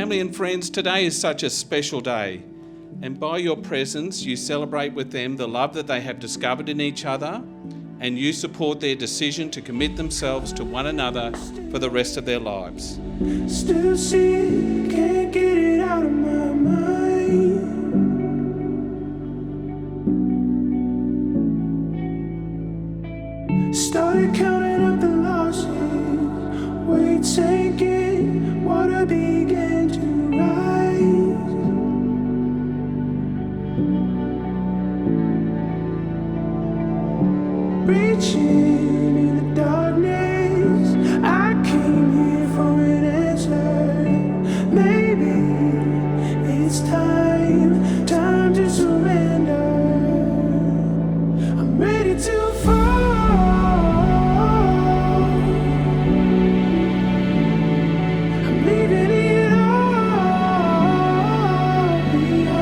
family and friends, today is such a special day, and by your presence you celebrate with them the love that they have discovered in each other, and you support their decision to commit themselves to one another for the rest of their lives. Still see it, can't get it out of my mind. Started counting up the losses, weight sinking, water began to rise. Reaching in the darkness, I came here for an answer. Maybe it's time to surrender. I'm ready to fall. I'm leaving it all behind.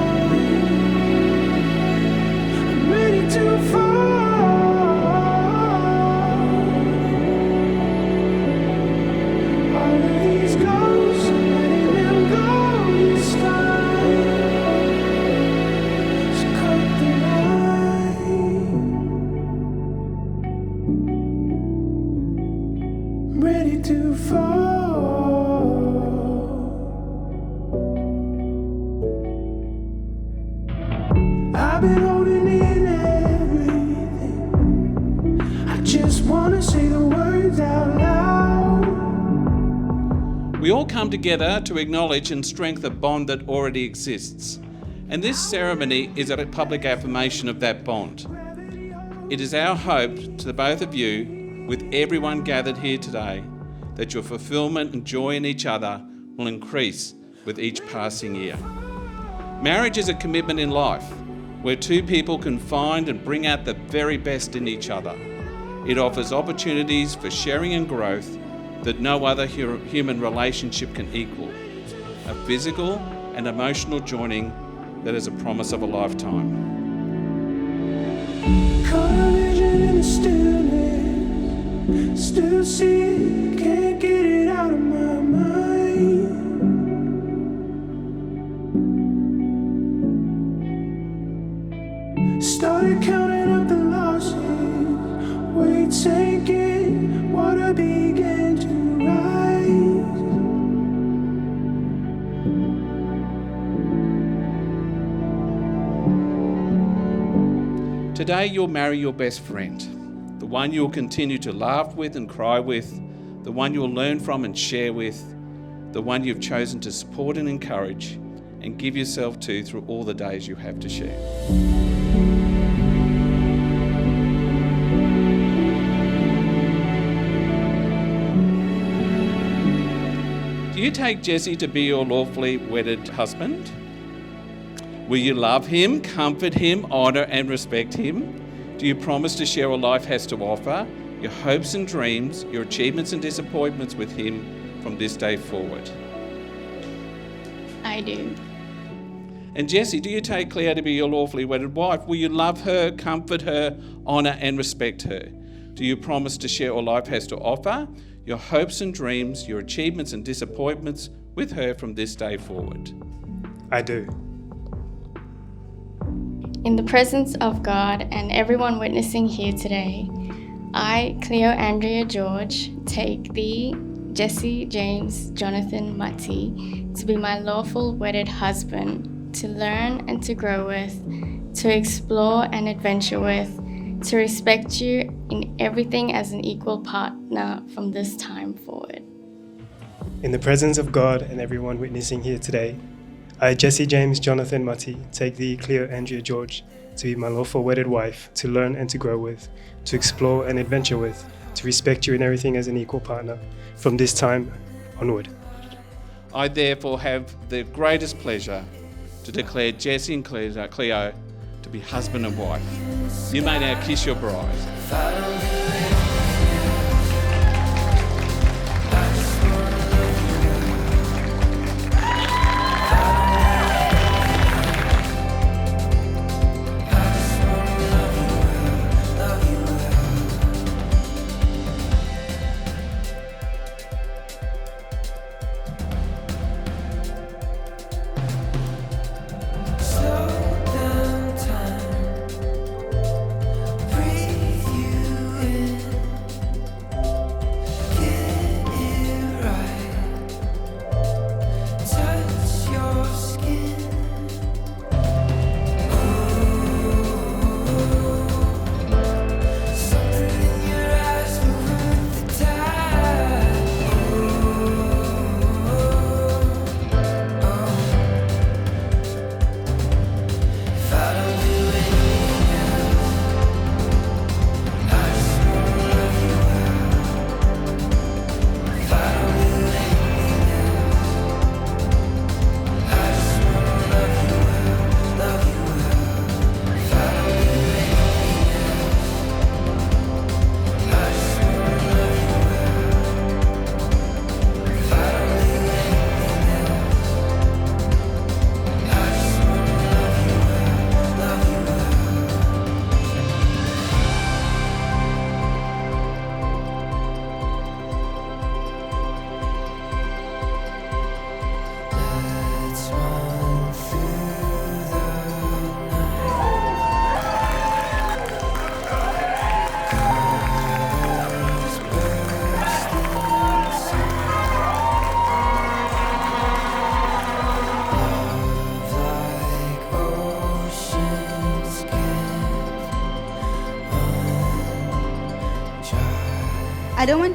I'm ready to fall. Ready to fall. I've been holding in everything. I just wanna say the words out loud. We all come together to acknowledge and strengthen a bond that already exists, and this ceremony is a public affirmation of that bond. It is our hope to the both of you, with everyone gathered here today, that your fulfillment and joy in each other will increase with each passing year. Marriage is a commitment in life where two people can find and bring out the very best in each other. It offers opportunities for sharing and growth that no other human relationship can equal. A physical and emotional joining that is a promise of a lifetime. Caught a vision in the stillness. Still see it, can't get it out of my mind. Started counting up the losses, weight sinking, water began to rise. Today you'll marry your best friend, the one you'll continue to laugh with and cry with, the one you'll learn from and share with, the one you've chosen to support and encourage and give yourself to through all the days you have to share. Do you take Jesse to be your lawfully wedded husband? Will you love him, comfort him, honour and respect him? Do you promise to share all life has to offer, your hopes and dreams, your achievements and disappointments with him from this day forward? I do. And Jessie, do you take Cleo to be your lawfully wedded wife? Will you love her, comfort her, honour and respect her? Do you promise to share all life has to offer, your hopes and dreams, your achievements and disappointments with her from this day forward? I do. In the presence of God and everyone witnessing here today, I, Cleo Andrea George, take thee, Jesse James Jonathan Mutty, to be my lawful wedded husband, to learn and to grow with, to explore and adventure with, to respect you in everything as an equal partner from this time forward. In the presence of God and everyone witnessing here today, I, Jesse James Jonathan Mutty, take thee, Cleo Andrea George, to be my lawful wedded wife, to learn and to grow with, to explore and adventure with, to respect you in everything as an equal partner, from this time onward. I therefore have the greatest pleasure to declare Jesse and Cleo to be husband and wife. You may now kiss your bride.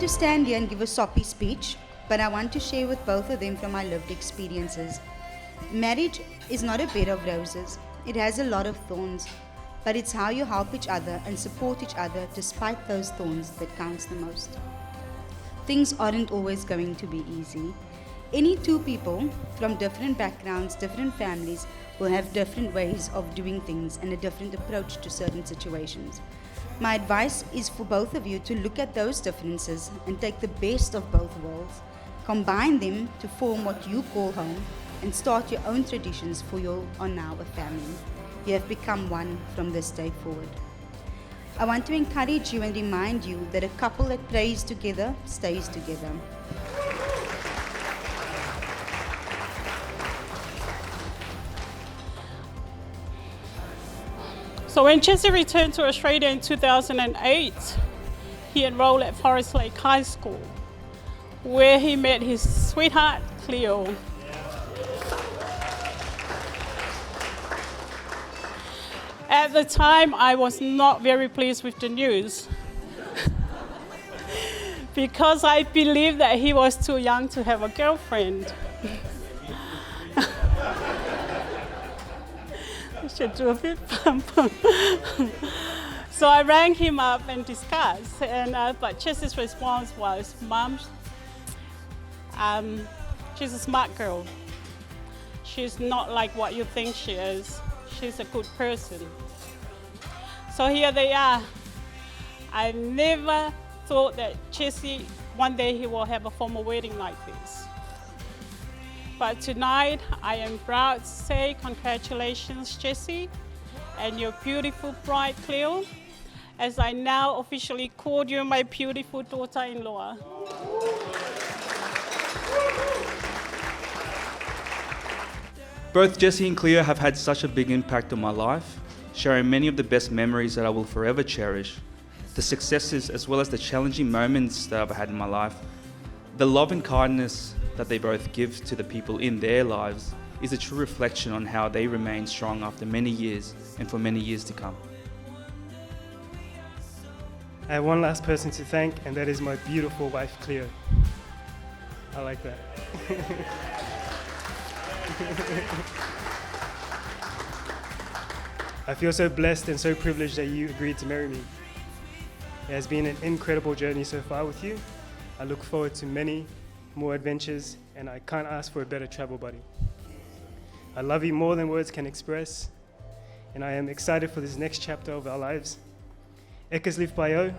to stand here and give a soppy speech, but I want to share with both of them from my lived experiences. Marriage is not a bed of roses. It has a lot of thorns, but it's how you help each other and support each other despite those thorns that counts the most. Things aren't always going to be easy. Any two people from different backgrounds, different families, will have different ways of doing things and a different approach to certain situations. My advice is for both of you to look at those differences and take the best of both worlds, combine them to form what you call home, and start your own traditions, for you are now a family. You have become one from this day forward. I want to encourage you and remind you that a couple that prays together stays together. So when Jesse returned to Australia in 2008, he enrolled at Forest Lake High School, where he met his sweetheart, Cleo. At the time, I was not very pleased with the news because I believed that he was too young to have a girlfriend. I should do a bit bump. So I rang him up and discussed, but Jesse's response was, "Mom, she's a smart girl. She's not like what you think she is. She's a good person." So here they are. I never thought that Jesse, one day he will have a formal wedding like this. But tonight, I am proud to say congratulations, Jesse, and your beautiful bride, Cleo, as I now officially call you my beautiful daughter-in-law. Both Jesse and Cleo have had such a big impact on my life, sharing many of the best memories that I will forever cherish, the successes as well as the challenging moments that I've had in my life. The love and kindness that they both give to the people in their lives is a true reflection on how they remain strong after many years and for many years to come. I have one last person to thank, and that is my beautiful wife, Cleo. I like that. I feel so blessed and so privileged that you agreed to marry me. It has been an incredible journey so far with you. I look forward to many more adventures, and I can't ask for a better travel buddy. I love you more than words can express, and I am excited for this next chapter of our lives. Ek is lief by jou.